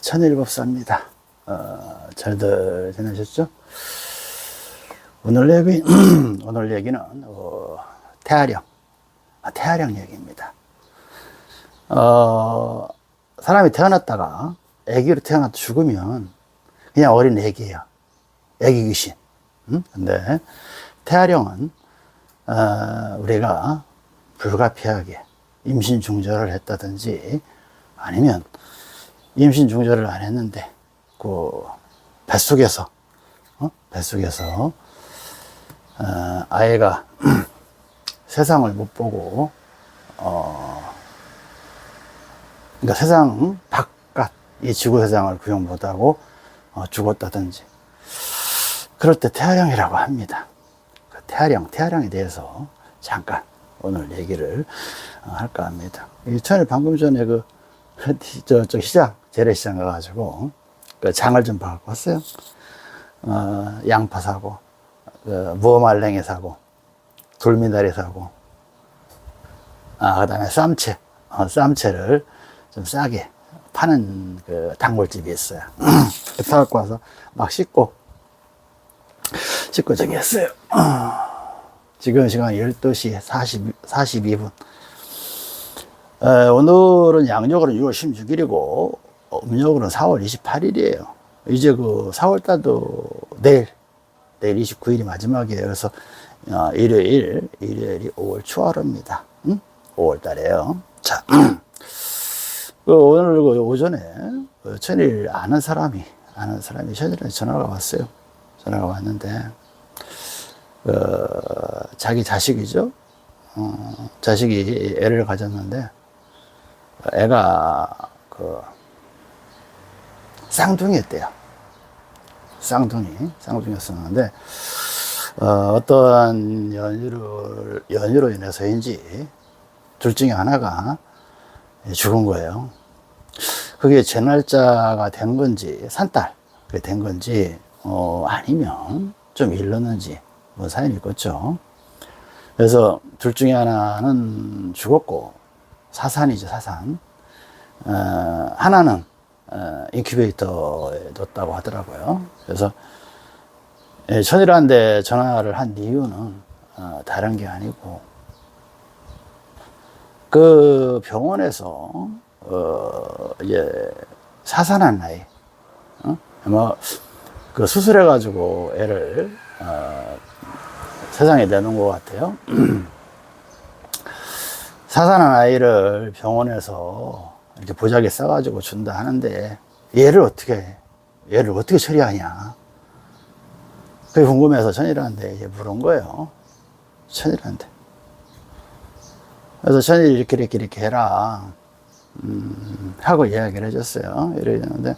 천일법사입니다. 잘들 지내셨죠? 오늘 오늘 얘기는 태아령 얘기입니다. 사람이 태어났다가 애기로 태어나도 죽으면 그냥 어린 애기예요. 애기 귀신. 근데 태아령은 우리가 불가피하게 임신 중절을 했다든지 아니면 임신 중절을 안 했는데 그 뱃속에서 아이가 세상을 못 보고 그러니까 세상 바깥 이 지구 세상을 구경 못하고 죽었다든지 그럴 때 태아령이라고 합니다. 그 태아령에 대해서 잠깐 오늘 얘기를 할까 합니다. 천일 방금 전에 저 시장 재래시장 가가지고 그 장을 좀 봐갖고 왔어요. 양파 사고 무어말랭이 사고 돌미나리 사고 그다음에 쌈채를 좀 싸게 파는 그 단골집이 있어요. 사갖고 와서 막 씻고 저기 했어요. 지금 시간 12시 42분. 오늘은 양력으로는 6월 16일이고, 음력으로는 4월 28일이에요. 이제 그 4월달도 내일 29일이 마지막이에요. 그래서, 일요일이 5월 초하루입니다. 5월달에요. 자, 오늘 오전에 천일 아는 사람이 천일한테 전화가 왔어요. 전화가 왔는데, 자기 자식이죠. 자식이 애를 가졌는데, 애가 쌍둥이였대요. 쌍둥이였었는데, 어떠한 연유로 인해서인지 둘 중에 하나가 죽은 거예요. 그게 제 날짜가 된 건지, 산딸, 그게 된 건지, 아니면 좀 일렀는지, 뭐 사연이 있겠죠. 그래서 둘 중에 하나는 죽었고, 사산이죠, 사산. 하나는, 인큐베이터에 넣었다고 하더라고요. 그래서, 천일한테 전화를 한 이유는, 다른 게 아니고, 그 병원에서, 사산한 아이, 수술해가지고 애를, 세상에 내놓은 것 같아요. 사산한 아이를 병원에서 이렇게 보자기에 싸가지고 준다 하는데 얘를 어떻게 처리하냐. 그게 궁금해서 천일한테 물은 거예요. 천일한테. 그래서 천일이 이렇게 해라. 하고 이야기를 해줬어요. 이러는데,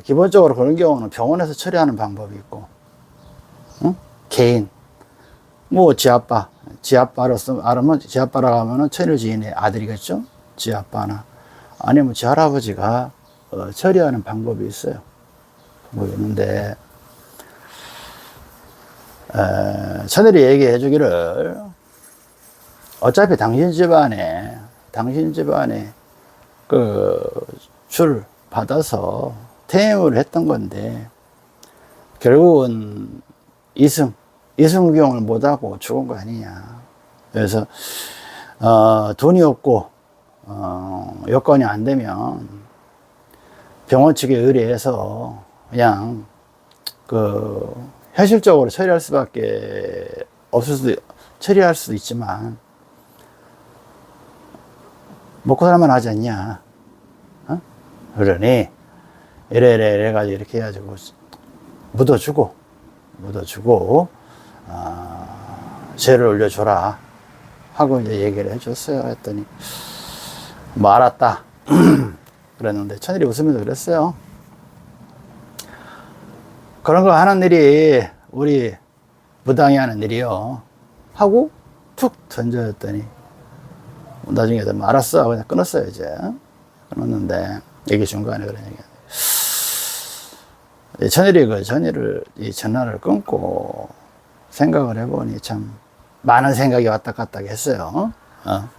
기본적으로 그런 경우는 병원에서 처리하는 방법이 있고, 개인, 지아빠라고 하면은 천일 지인의 아들이겠죠? 지아빠나, 아니면 지할아버지가, 처리하는 방법이 있어요. 방법이 있는데, 천일이 얘기해 주기를, 어차피 당신 집안에, 줄 받아서 퇴임을 했던 건데, 결국은 이승경을 못하고 죽은 거 아니냐. 그래서, 돈이 없고, 여건이 안 되면, 병원 측에 의뢰해서, 그냥, 현실적으로 처리할 수도 있지만, 먹고 살만 하지 않냐. 그러니, 이래가지고 이렇게 해가지고, 묻어주고, 죄를 올려줘라. 하고 이제 얘기를 해줬어요. 했더니, 알았다. 그랬는데, 천일이 웃으면서 그랬어요. 그런 거 하는 일이, 우리 무당이 하는 일이요. 하고, 툭 던져줬더니, 나중에 알았어. 그냥 끊었어요, 이제. 끊었는데, 얘기 중간에 그런 얘기. 천일이 이 전화를 끊고 생각을 해보니 참 많은 생각이 왔다 갔다 했어요.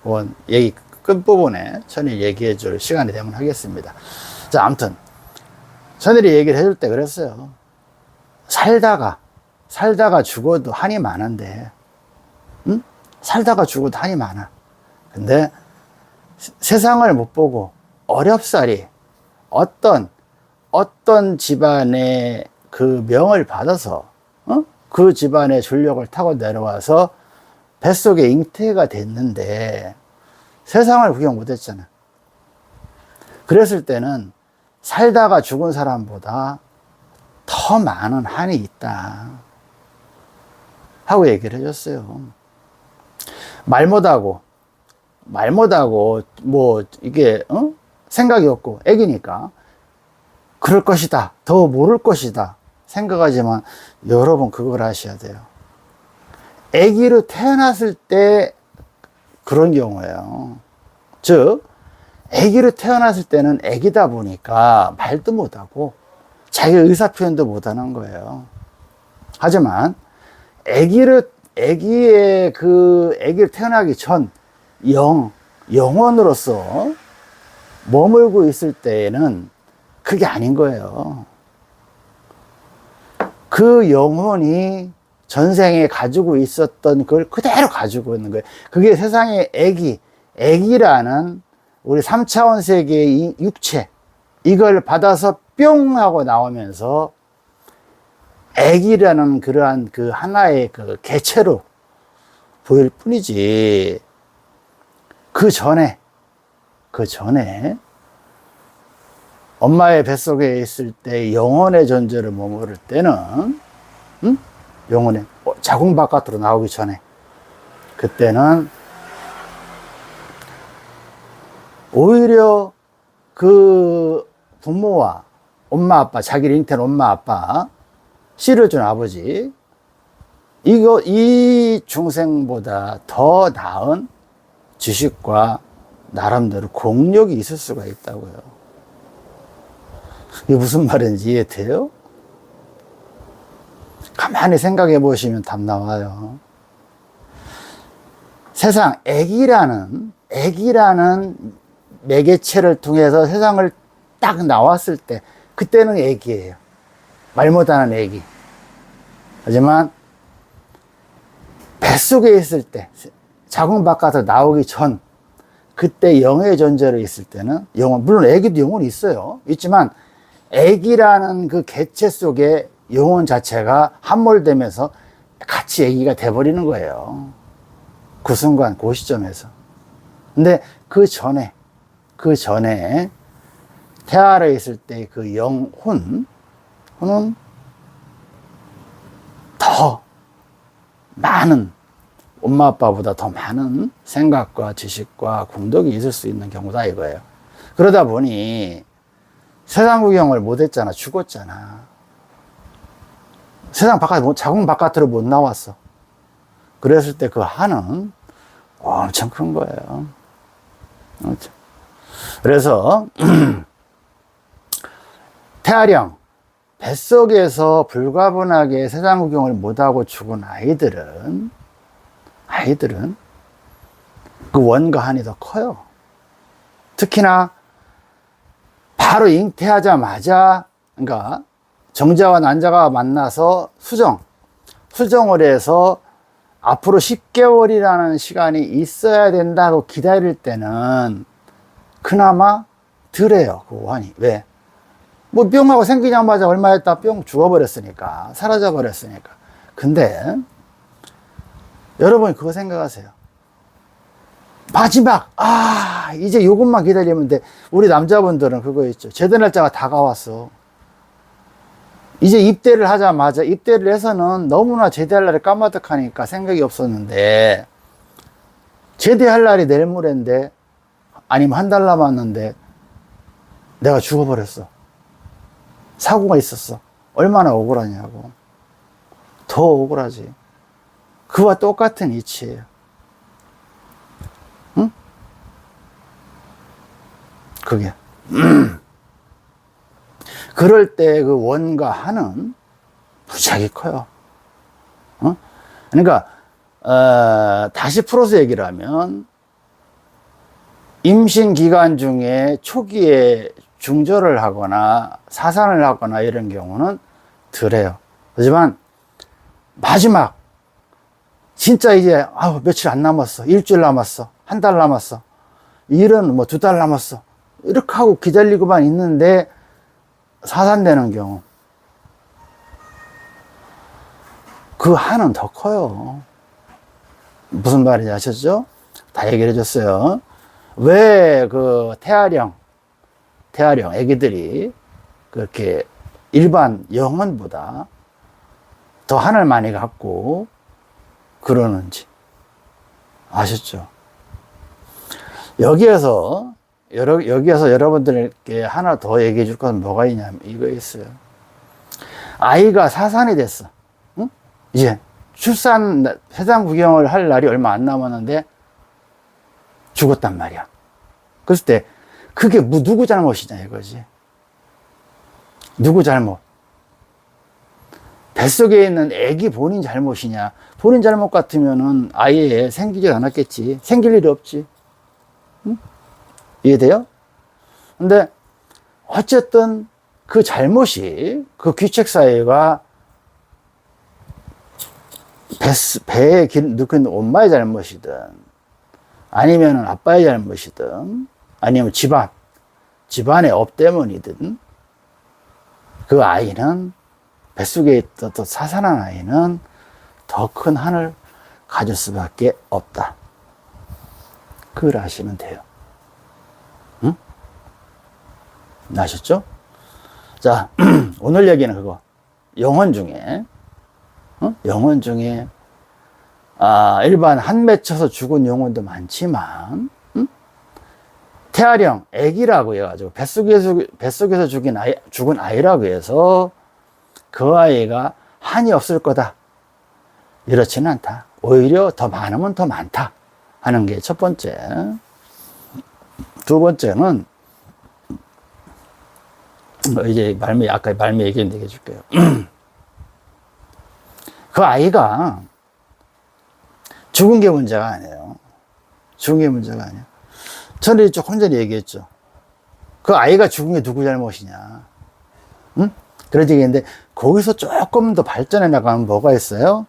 그건 얘기 끝부분에 천일이 얘기해 줄 시간이 되면 하겠습니다. 자, 아무튼 천일이 얘기를 해줄 때 그랬어요. 살다가 죽어도 한이 많은데, 응? 살다가 죽어도 한이 많아. 근데 세상을 못 보고 어렵사리 어떤 집안의 그 명을 받아서 그 집안의 전력을 타고 내려와서 뱃속에 잉태가 됐는데 세상을 구경 못했잖아. 그랬을 때는 살다가 죽은 사람보다 더 많은 한이 있다 하고 얘기를 해줬어요. 말 못하고 뭐 이게 생각이 없고 애기니까 그럴 것이다, 더 모를 것이다 생각하지만, 여러분 그걸 아셔야 돼요. 애기로 태어났을 때 그런 경우예요. 즉 애기로 태어났을 때는 애기다 보니까 말도 못하고 자기 의사 표현도 못하는 거예요. 하지만 애기를 태어나기 전 영혼으로서 머물고 있을 때에는 그게 아닌 거예요. 그 영혼이 전생에 가지고 있었던 걸 그대로 가지고 있는 거예요. 그게 세상에 애기라는 우리 3차원 세계의 육체, 이걸 받아서 뿅 하고 나오면서 애기라는 그러한 그 하나의 그 개체로 보일 뿐이지, 그 전에 엄마의 뱃속에 있을 때 영혼의 존재를 머무를 때는, 영혼의 자궁 바깥으로 나오기 전에, 그때는 오히려 그 부모와 엄마 아빠, 자기를 잉태한 엄마 아빠, 씨를 준 아버지, 이 중생보다 더 나은 지식과 나름대로 공력이 있을 수가 있다고요. 이게 무슨 말인지 이해돼요? 가만히 생각해 보시면 답 나와요. 세상, 애기라는 매개체를 통해서 세상을 딱 나왔을 때, 그때는 애기예요. 말 못하는 애기. 하지만 뱃속에 있을 때, 자궁 바깥으로 나오기 전, 그때 영의 존재로 있을 때는 물론 애기도 영혼이 있어요. 있지만 애기라는 그 개체 속에 영혼 자체가 함몰되면서 같이 애기가 돼버리는 거예요. 그 순간, 그 시점에서. 근데 그 전에 태아에 있을 때 그 영혼은 더 많은, 엄마 아빠보다 더 많은 생각과 지식과 공덕이 있을 수 있는 경우다 이거예요. 그러다 보니 세상 구경을 못했잖아. 죽었잖아. 세상 자궁 바깥으로 못 나왔어. 그랬을 때 그 한은 엄청 큰 거예요. 그래서 태아령, 뱃속에서 불가분하게 세상 구경을 못하고 죽은 아이들은 그 원과 한이 더 커요. 특히나 바로 잉태하자마자, 그러니까 정자와 난자가 만나서 수정을 해서 앞으로 10개월이라는 시간이 있어야 된다고 기다릴 때는 그나마 덜해요, 그 원이. 왜? 뭐 뿅하고 생기자마자 얼마 있다 뿅 죽어버렸으니까, 사라져버렸으니까. 근데 여러분이 그거 생각하세요. 마지막, 이제 요것만 기다리면 돼. 우리 남자분들은 그거 있죠. 제대 날짜가 다가왔어. 이제 입대를 하자마자, 입대를 해서는 너무나 제대할 날이 까마득하니까 생각이 없었는데, 제대할 날이 내일 모레인데, 아니면 한 달 남았는데, 내가 죽어버렸어. 사고가 있었어. 얼마나 억울하냐고. 더 억울하지. 그와 똑같은 이치예요. 응? 그게. 그럴 때 그 원과 한은 무지하게 커요. 그러니까 다시 풀어서 얘기를 하면, 임신 기간 중에 초기에 중절을 하거나 사산을 하거나 이런 경우는 덜해요. 하지만 마지막 진짜 이제 며칠 안 남았어, 일주일 남았어, 한 달 남았어, 일은 뭐 2달 남았어 이렇게 하고 기다리고만 있는데 사산되는 경우, 그 한은 더 커요. 무슨 말인지 아셨죠? 다 얘기를 해줬어요. 왜 그 태아령 애기들이 그렇게 일반 영혼보다 더 한을 많이 갖고 그러는지 아셨죠? 여기에서 여러분들께 하나 더 얘기해 줄 것은 뭐가 있냐면 이거 있어요. 아이가 사산이 됐어. 응? 이제 세상 구경을 할 날이 얼마 안 남았는데 죽었단 말이야. 그랬을 때 그게 누구 잘못이냐 이거지. 누구 잘못? 뱃속에 있는 애기 본인 잘못이냐? 본인 잘못 같으면은 아예 생기지 않았겠지. 생길 일이 없지. 응? 이해돼요? 근데 어쨌든 그 잘못이 그 귀책사유가 배에 넣고 있는 엄마의 잘못이든 아니면 아빠의 잘못이든 아니면 집안의 업 때문이든 그 아이는 뱃속에 있던 또 사산한 아이는 더 큰 한을 가질 수밖에 없다. 그걸 아시면 돼요. 응? 아셨죠? 자, 오늘 얘기는 그거. 영혼 중에 일반 한 맺혀서 죽은 영혼도 많지만 태아령 애기라고 해가지고 뱃속에서 죽은 아이라고 해서 그 아이가 한이 없을 거다 이렇지는 않다. 오히려 더 많으면 더 많다 하는 게 첫 번째. 두 번째는 이제 아까 말미 얘기했는데 얘기해 줄게요. 그 아이가 죽은 게 문제가 아니에요. 죽은 게 문제가 아니야. 저는 조금 전에 얘기했죠. 그 아이가 죽은 게 누구 잘못이냐. 응? 그래서 얘기했는데, 거기서 조금 더 발전해 나가면 뭐가 있어요?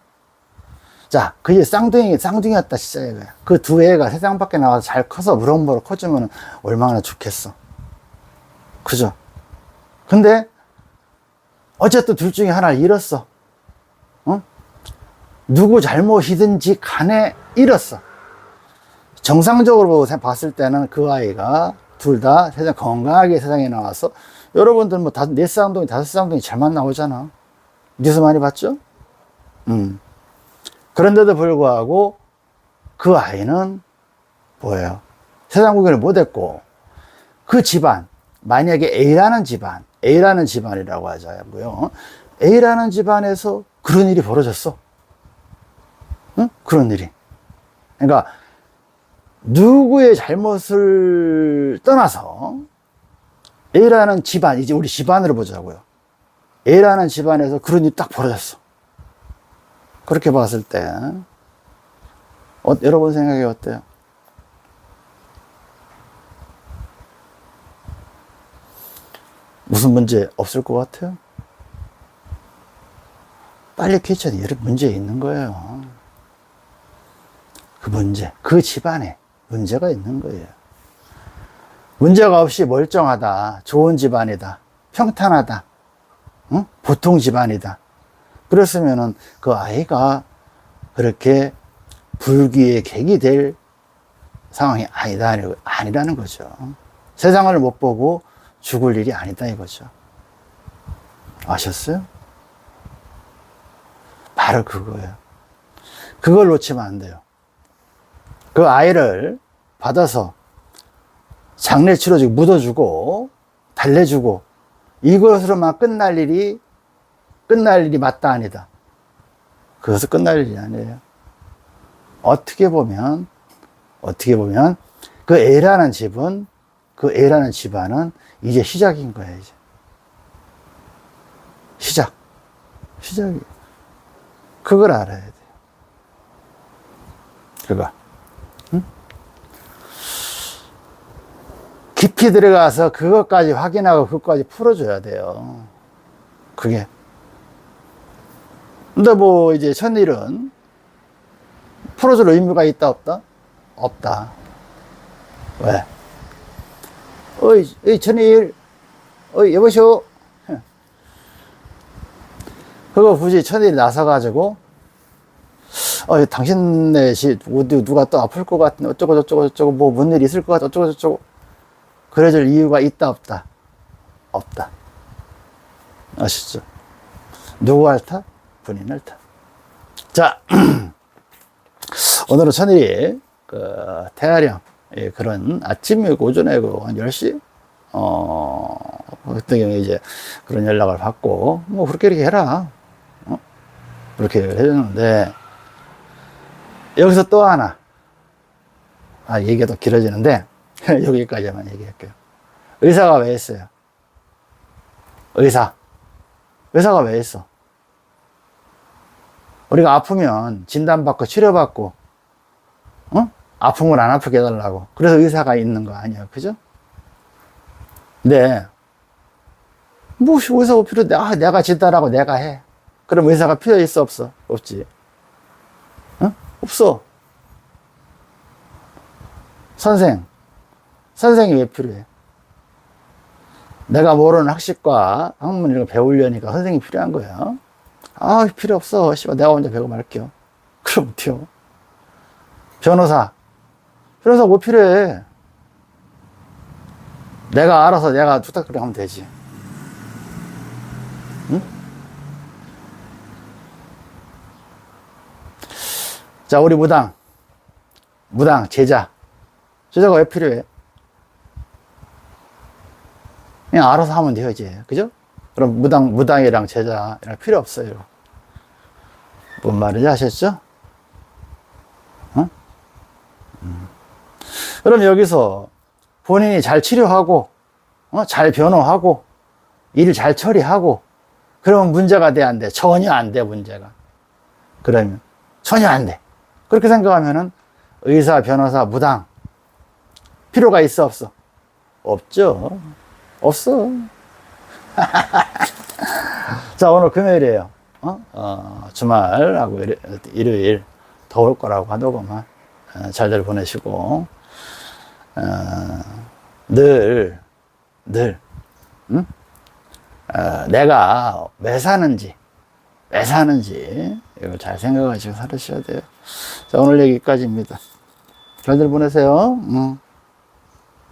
자, 그게 쌍둥이였다, 진짜 이거야. 그 두 애가 세상 밖에 나와서 잘 커서 무럭무럭 커지면 얼마나 좋겠어. 그죠? 근데, 어쨌든 둘 중에 하나를 잃었어. 누구 잘못이든지 간에 잃었어. 정상적으로 봤을 때는 그 아이가 둘 다 건강하게 세상에 나와서, 여러분들 뭐 4쌍둥이, 5쌍둥이 잘만 나오잖아. 뉴스 많이 봤죠? 그런데도 불구하고 그 아이는 뭐예요? 세상 구경을 못했고, 그 집안, 만약에 A라는 집안이라고 하자고요. A라는 집안에서 그런 일이 벌어졌어. 응? 그런 일이. 그러니까 누구의 잘못을 떠나서 A라는 집안, 이제 우리 집안으로 보자고요. A라는 집안에서 그런 일이 딱 벌어졌어. 그렇게 봤을 때 여러분 생각이 어때요? 무슨 문제 없을 것 같아요? 빨리 퀴즈는 여러 문제 있는 거예요. 그 집안에 문제가 있는 거예요. 문제가 없이 멀쩡하다, 좋은 집안이다, 평탄하다, 응? 보통 집안이다. 그랬으면은 그 아이가 그렇게 불귀의 객이 될 상황이 아니라는 거죠. 세상을 못 보고 죽을 일이 아니다 이거죠. 아셨어요? 바로 그거예요. 그걸 놓치면 안 돼요. 그 아이를 받아서 장례 치러주고 묻어주고 달래주고 이것으로만 끝날 일이 맞다 아니다. 그것은 끝날 일이 아니에요. 어떻게 보면 그 A라는 집안은 이제 시작인 거예요. 이제 시작이. 그걸 알아야 돼요. 그거. 응? 깊이 들어가서 그것까지 확인하고 그것까지 풀어줘야 돼요. 그게. 근데 뭐 이제 천일은 풀어줄 의무가 있다 없다? 없다. 왜? 어이 천일, 어이 여보시오. 그거 굳이 천일이 나서가지고 당신네 시 누가 또 아플 것 같은데 어쩌고 저쩌고 저쩌고 뭐 뭔 일 있을 것 같아 어쩌고 저쩌고 그래줄 이유가 있다 없다? 없다. 아시죠? 누구 옳다? 본인 옳다. 자, 오늘은 천일이 그 태아령 그런 아침이고 오전에고 한 10시 그때 경우에 이제 그런 연락을 받고 뭐 그렇게 이렇게 해라 그렇게 해줬는데 여기서 또 하나 얘기가 더 길어지는데 여기까지만 얘기할게요. 의사가 왜 했어요? 의사가 왜 했어? 우리가 아프면 진단받고 치료받고 아픔을 안 아프게 해달라고. 그래서 의사가 있는 거 아니야. 그죠? 네. 뭐 의사가 필요해. 내가 진단하고 내가 해. 그럼 의사가 필요 있어 없어? 없지. 없어. 선생이 왜 필요해? 내가 모르는 학식과 학문 이런 거 배우려니까 선생이 필요한 거야. 필요 없어. 씨발, 내가 혼자 배우고 말게요. 그럼 어때요? 변호사 뭐 필요해? 내가 알아서 내가 툭탁 하면 되지. 응? 자, 우리 무당, 제자가 왜 필요해? 그냥 알아서 하면 돼요, 이제. 그죠? 그럼 무당이랑 제자랑 필요 없어요. 뭔 말인지 아셨죠? 그럼 여기서 본인이 잘 치료하고, 잘 변호하고, 일을 잘 처리하고, 그러면 문제가 돼, 안 돼? 전혀 안 돼, 문제가. 그러면. 전혀 안 돼. 그렇게 생각하면은 의사, 변호사, 무당, 필요가 있어, 없어? 없죠. 없어. 자, 오늘 금요일이에요. 주말하고 일요일 더울 거라고 하더구만. 잘들 보내시고, 늘, 응? 내가 왜 사는지, 이걸 잘 생각하시고 살으셔야 돼요. 자, 오늘 여기까지입니다. 잘들 보내세요.